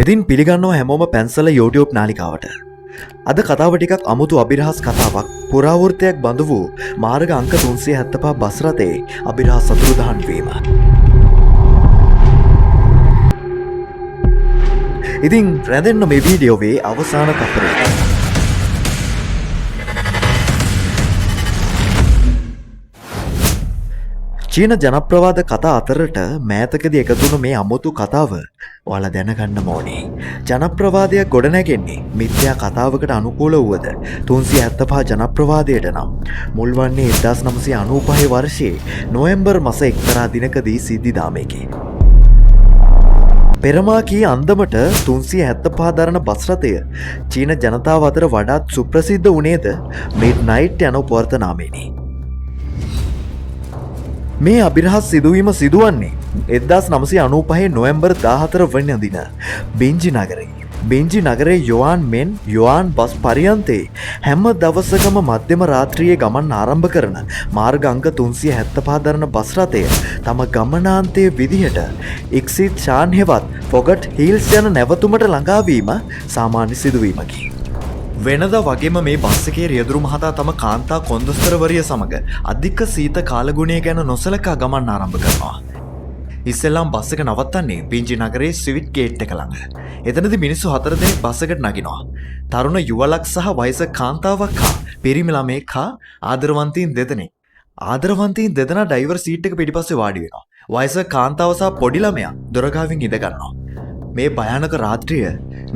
ඉතින් පිළිගන්නවා හැමෝම පැන්සල YouTube නාලිකාවට. අද කතාව ටිකක් අමුතු අභිරහස් කතාවක්. පුරාවෘත්තයක් බඳු වූ මාර්ග අංක 375 බස් රථයේ අභිරහස් සතුරුදහන් වීම. ඉතින් රැඳෙන්න මේ වීඩියෝවේ අවසාන තත්පරය. චීන ජනප්‍රවාද කතා අතරට මෑතකදී එකතුණු මේ අමුතු කතාව ඔයාලා දැනගන්න ඕනේ. ජනප්‍රවාදයක් ගොඩනැගෙන්නේ මිත්‍යා කතාවකට අනුකූල වුවද 375 ජනප්‍රවාදයට නම් මුල් වන්නේ 1995 වර්ෂයේ නොවැම්බර් මාස එක්තරා දිනකදී සිද්ධිදාමයකි. පෙරමාකී අන්දමට 375 දරන බස් රථය චීන ජනතාව අතර වඩාත් සුප්‍රසිද්ධ වුණේද මිඩ්නයිට් යන උපවර්ත නාමයෙනි. මේ අභිරහස් සිදුවීම සිදුවන්නේ 1995 නොවැම්බර් 14 වන දින බෙන්ජි නගරයේ. බෙන්ජි නගරයේ යොආන් මෙන් යොආන් බස් පරියන්තේ හැම දවසකම මධ්‍යම රාත්‍රියේ ගමන් ආරම්භ කරන මාර්ග අංක 375 දරන බස් රථය තම ගමනාන්තයේ විදිහට එක්සිත් ෂාන් හෙවත් ෆොගට් හීල්ස් යන නැවතුමට ළඟාවීම සාමාන්‍ය සිදුවීමකි. වෙනද වගේම මේ බස් එකේ රියදුරු මහතා තම කාන්තා කොන්දස්තරවරිය සමග අධික සීත කාලගුණය ගැන නොසලකා ගමන් ආරම්භ කරනවා. ඉස්සෙල්ලාම බස් එක නවත්තන්නේ බෙන්ජි නගරයේ ස්විට් ගේට් එක ළඟ. එතනදී මිනිස්සු 4 දෙනෙක් බස් එකට නගිනවා. තරුණ යුවලක් සහ වයසක කාන්තාවක් හා පිරිමි ළමයෙක් හා ආදරවන්තයින් දෙදෙනෙක්. ආදරවන්තයින් දෙදෙනා ඩ්‍රයිවර් සීට් එක පිටිපස්සේ වාඩි වෙනවා. වයසක කාන්තාව සහ පොඩි ළමයා දොරගාවින් ඉඳ ගන්නවා. මේ භයානක රාත්‍රිය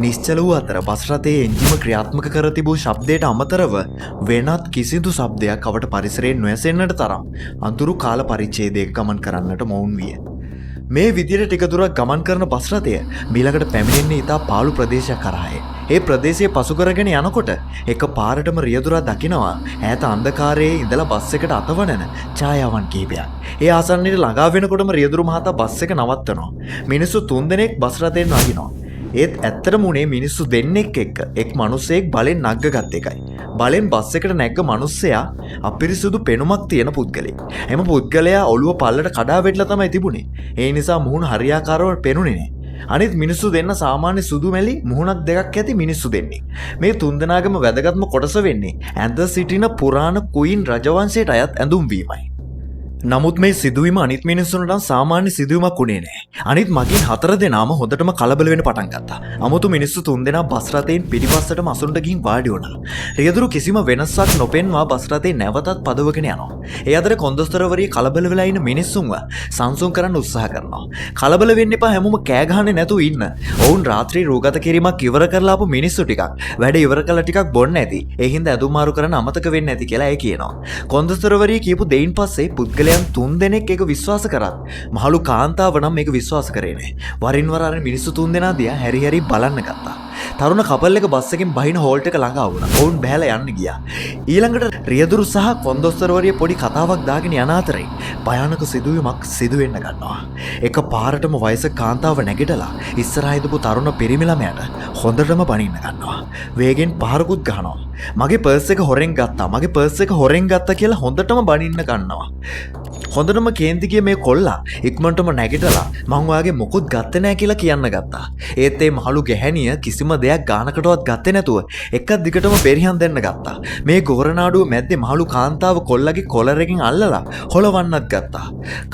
නිශ්චල වූ අතර බස් රථයේ එන්ජිම ක්‍රියාත්මක කර තිබූ ශබ්දයට අමතරව වෙනත් කිසිදු ශබ්දයක් අවට පරිසරයෙන් නොඇසෙන්නට තරම් අඳුරු කාල පරිච්ඡේදයක ගමන් කරන්නට මොවුන් විය. මේ විදිහට ටික දුරක් ගමන් කරන බස් රථය මීළඟට පැමිණෙන්නේ ඉතා පාළු ප්‍රදේශයක් කරාය. ඒ ප්‍රදේශය පසු කරගෙන යනකොට එක පාරටම රියදුරා දකිනවා ඈත අන්ධකාරයේ ඉඳලා බස් එකට අතවනන ඡායාවන් කිහිපයක්. ඒ ආසන්නයට ළඟා වෙනකොටම රියදුරු මහතා බස් එක නවත්තනවා. මිනිස්සු 3 දෙනෙක් බස් රථයෙන් නගිනවා. ඒත් ඇත්තටම උනේ මිනිස්සු දෙන්නෙක් එක්ක එක් මිනිසෙක් බලෙන් නැග්ගගත් එකයි. බලෙන් බස් එකට නැග්ග මිනිස්සයා අපිරිසුදු පෙනුමක් තියෙන පුද්ගලෙක්. එම පුද්ගලයා ඔළුව පල්ලට කඩා වැටලා තමයි තිබුණේ. ඒ නිසා මුහුණ හරියාකාරව පෙනුනේ නැහැ. අනිත් මිනිස්සු දෙන්න සාමාන්‍ය සුදු මැලි මුහුණක් දෙකක් ඇති මිනිස්සු දෙන්නේ. මේ තුන්දෙනාගේම වැදගත්ම කොටස වෙන්නේ ඇඳ සිටින පුරාණ කුයින් රජවංශයට අයත් ඇඳුම් වීමයි. නමුත් මේ සිදුවීම අනිත් මිනිස්සුන්ට සාමාන්‍ය සිදුවීමක් උනේ නැහැ. අනිත් මගින් 4 දෙනාම හොඳටම කලබල වෙන්න පටන් ගත්තා. අමුතු මිනිස්සු 3 දෙනා බස් රථයෙන් පිටිපස්සටම අසුරට ගිහින් වාඩි වුණා. රියදුරු කිසිම වෙනසක් නොපෙන්වා බස් රථේ නැවතත් පදවගෙන යනවා. ඒ අතර කොන්දස්තරවරිය කලබල වෙලා ඉන්න මිනිස්සුන්ව සංසුන් කරන්න උත්සාහ කරනවා. කලබල වෙන්න එපා, හැමෝම කෑ ගහන්නේ නැතුව ඉන්න. ඔවුන් රාත්‍රී රෝගත කිරීමක් ඉවර කරලා ආපු මිනිස්සු ටිකක් වැඩ ඉවර කළා ටිකක් බොන්න ඇති. ඒ හින්දා ඇඳුම් මාරු කරන්න අමතක වෙන්නේ නැති කියලා ඒ කියනවා. කොන්දස්තරවරිය කියපු දෙයින් පස්සේ පුද්ගලයා 3 දෙනෙක් ඒක විශ්වාස කරත් මහලු කාන්තාව නම් මේක විශ්වාස කරේ නැහැ. වරින් වර අර මිනිස්සු 3 දෙනා දිහා හැරි හැරි බලන්න ගත්තා. තරුණ කපල් එක බස් එකෙන් බහින හෝල්ට් එක ළඟා වුණා. ඔවුන් බහැලා යන්න ගියා. ඊළඟට රියදුරු සහ කොන්දොස්තරවරිය පොඩි කතාවක් දාගෙන යන අතරේ භයානක සිදුවීමක් සිදු වෙන්න ගන්නවා. එක පාරටම වයසක කාන්තාව නැගිටලා ඉස්සරහා ඉදපු තරුණ පිරිමි ළමයාට හොඳටම බනින්න ගන්නවා. වේගෙන් පහරකුත් ගහනවා. මගේ පර්ස් එක හොරෙන් ගත්තා. මගේ පර්ස් එක හොරෙන් ගත්තා කියලා හොඳටම බනින්න ගන්නවා. හොඳටම කේන්ති ගිය මේ කොල්ලා ඉක්මනටම නැගිටලා මං ඔයාගේ මොකුත් ගත්තේ නැහැ කියලා කියන්න ගත්තා. ඒත් ඒ මහලු ගැහැණිය කිසිම දෙයක් ගානකටවත් ගත්තේ නැතුව එක දිගටම පෙරිහන් දෙන්න ගත්තා. මේ ගෝරනාඩුව මැද්දේ මහලු කාන්තාව කොල්ලගේ කොලර් එකෙන් අල්ලලා හොලවන්නත් ගත්තා.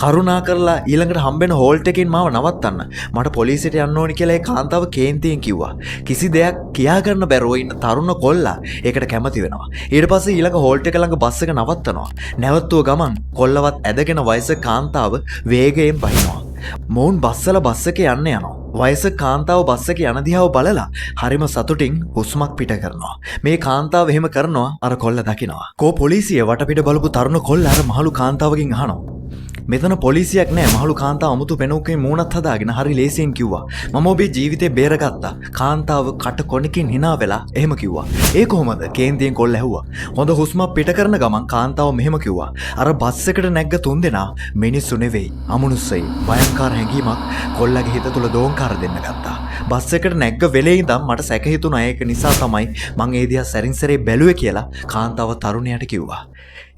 කරුණා කරලා ඊළඟට හම්බෙන හෝල්ට් එකෙන් මාව නවත්තන්න. මට පොලිසියට යන්න ඕනි කියලා ඒ කාන්තාව කේන්තියෙන් කිව්වා. කිසි දෙයක් කියා ගන්න බැරුව ඉන්න තරුණ කොල්ලා ඒකට කැමති වෙනවා. ඊට පස්සේ ඊළඟ හෝල්ට් එක ළඟ බස් එක නවත්තනවා. නැවතුව ගමන් කොල්ලවත් ඇදගෙන වයසක කාන්තාව වේගයෙන් බහිනවා. මොවුන් බස්සල බස් එකේ යන්න යනවා. වයසක කාන්තාව බස් එකේ යන දිහාව බලලා හරිම සතුටින් හුස්මක් පිට කරනවා. මේ කාන්තාව එහෙම කරනවා අර කොල්ල දකිනවා. කෝ පොලිසිය වටපිට බලපු තරුණ කොල්ල අර මහලු කාන්තාවගෙන් අහනවා. මෙතන පොලිසියක් නෑ. මහලු කාන්තාව අමුතු පෙනුමකින් මූණත් හදාගෙන හරි ලේසියෙන් කිව්වා මම ඔබේ ජීවිතේ බේරගත්තා. කාන්තාව කට කොණකින් hina වෙලා එහෙම කිව්වා. ඒ කොහොමද? කේන්තියෙන් කොල්ල ඇහුවා. හොඳ හුස්මක් පිට කරන ගමන් කාන්තාව මෙහෙම කිව්වා. අර බස් එකට නැග්ග 3 දෙනා මිනිස්සු නෙවෙයි, අමනුස්සයි. භයංකාර හැඟීමක් කොල්ලගේ හිත තුල දෝංකාර දෙන්න ගත්තා. බස් එකට නැග්ග වෙලේ ඉඳන් මට සැක හිතුණා ඒක නිසා තමයි මං ඒ දිහා සැරින් සැරේ බැලුවේ කියලා කාන්තාව තරුණයාට කිව්වා.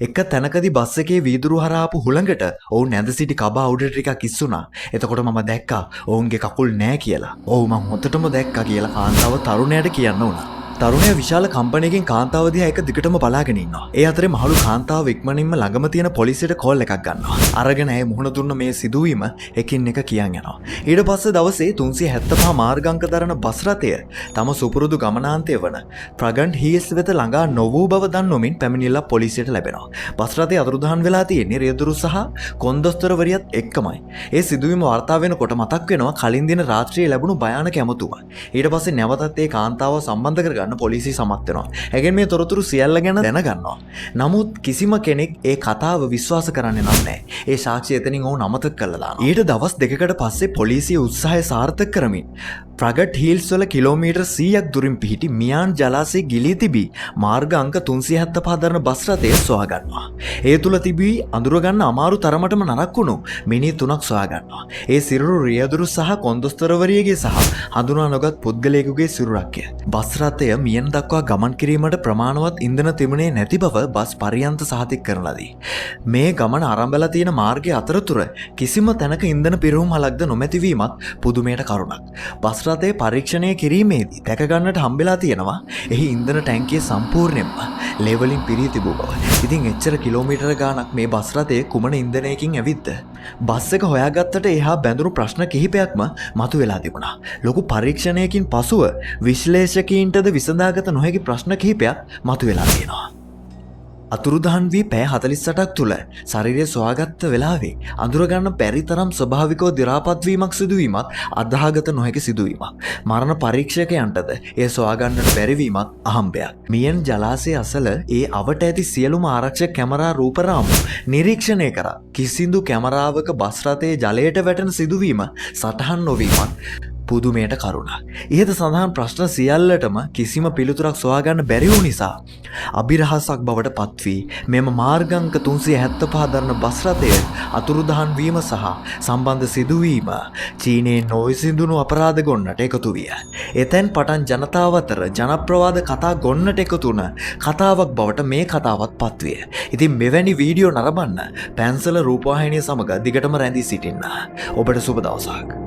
එක තැනකදී බස් එකේ වීදුරු හරහා ආපු හුළඟට ඔවුන් නැඳ සිටි කබා උඩට ටිකක් ඉස්සුණා. එතකොට මම දැක්කා ඔවුන්ගේ කකුල් නෑ කියලා. ඔව් මං හොතටම දැක්කා කියලා කාන්තාව තරුණයාට කියන්න උනා. තරුණයා විශාල කම්පැනියකින් කාන්තාව දිහා එක දිගටම බලාගෙන ඉන්නවා. ඒ අතරේ මහලු කාන්තාව ඉක්මනින්ම ළඟම තියෙන පොලිසියට කෝල් එකක් ගන්නවා. අරගෙන ඇය මුහුණ දුන්න මේ සිදුවීම එකින් එක කියන් යනවා. ඊට පස්සේ දවසේ 375 මාර්ගාංක දරන බස් රථය තම සුපුරුදු ගමනාන්තය වන ප්‍රගන්ට් හීල්ස් වෙත ළඟා නොවූ බව දන්වමින් පැමිණිල්ලක් පොලිසියට ලැබෙනවා. බස් රථය අතුරුදහන් වෙලා තියෙන්නේ රියදුරු සහ කොන්දොස්තරවරියත් එක්කමයි. ඒ සිදුවීම වාර්තා වෙනකොට මතක් වෙනවා කලින් දින රාත්‍රියේ ලැබුණු භයානක ඇමතුම. ඊට පස්සේ නැවතත් ඒ කාන්තාව සම්බන්ධ කරගන්න පොලිසිය සමත් වෙනවා. ඇගෙන් මේ තොරතුරු සියල්ල ගැන දැනගන්නවා. නමුත් කිසිම කෙනෙක් ඒ කතාව විශ්වාස කරන්නේ නැහැ. ඒ සාක්ෂි එතනින් ඔවුන් අමතක කළා දානවා. ඊට දවස් දෙකකට පස්සේ පොලිසිය උත්සාහය සාර්ථක කරමින් ප්‍රගට් හීල්ස් වල කිලෝමීටර් 100ක් දුරින් පිහිටි මියාන් ජලාශයේ ගිලී තිබී මාර්ග අංක 375 දරන බස් රථය සොයා ගන්නවා. ඒ තුල තිබී අඳුර ගන්න අමාරු තරමටම නරක් වුණු මිනි 3ක් සොයා ගන්නවා. ඒ සිරුරු රියදුරු සහ කොන්දොස්තරවරියගේ සහ හඳුනා නොගත් පුද්ගලයෙකුගේ සිරුරක්ය. බස් රථය මියන් දක්වා ගමන් කිරීමට ප්‍රමාණවත් ඉන්ධන තිබුණේ නැති බව බස් පරියන්ත සහතික කරන ලදී. මේ ගමන ආරම්භලා තියෙන මාර්ගයේ අතරතුර කිසිම තැනක ඉන්ධන පිරවුම් හලක්ද නොමැතිවීමත් පුදුමයට කරුණක්. බස් රථය පරීක්ෂණය කිරීමේදී දැක ගන්නට හම්බෙලා තියෙනවා එහි ඉන්ධන ටැංකිය සම්පූර්ණයෙන්ම ලෙවලින් පිරී තිබූ බව. ඉතින් එච්චර කිලෝමීටර ගාණක් මේ බස් රථය කුමන ඉන්ධනයකින් ඇවිත්ද? බස් එක හොයාගත්තට එහා බැඳුණු ප්‍රශ්න කිහිපයක්ම මතුවලා තිබුණා. ලොකු පරීක්ෂණයකින් පසුව විශ්ලේෂකීන්ටද විසඳාගත නොහැකි ප්‍රශ්න කිහිපයක් මතුවලා තියෙනවා. අතුරුදහන් වී පැය 48ක් තුළ ශරීරය සොයාගත්ත වෙලාවේ අඳුරගන්න බැරි තරම් ස්වභාවිකව දි รา පත් වීමක් සිදුවීමක් අදාහගත නොහැකි සිදුවීමක්. මරණ පරීක්ෂකයන්ටද එය සොයාගන්නට බැරි වීමක් අහම්බයක්. මියන් ජලාශයේ අසල ඒ අවට ඇති සියලුම ආරක්ෂක කැමරා රූපරාමු නිරීක්ෂණය කරා. කිසිදු කැමරාවක බස් රථයේ ජලයට වැටෙන සිදුවීම සටහන් නොවීමක් පුදුමයට කරුණක්. ඉහත සඳහන් ප්‍රශ්න සියල්ලටම කිසිම පිළිතුරක් සොයාගන්න බැරි වූ නිසා අභිරහසක් බවට පත්වී මෙම මාර්ගාංක 375 දරන බස් රථය අතුරුදහන් වීම සහ සම්බන්ධ සිදුවීම චීනයේ නොවිසඳුණු අපරාධ ගොන්නට එකතු විය. එතෙන් පටන් ජනතාව අතර ජනප්‍රවාද කතා ගොන්නට එකතු වුණ කතාවක් බවට මේ කතාවත් පත්විය. ඉතින් මෙවැනි වීඩියෝ නරඹන්න පැන්සල රූපවාහිනිය සමග දිගටම රැඳී සිටින්න. ඔබට සුබ දවසක්.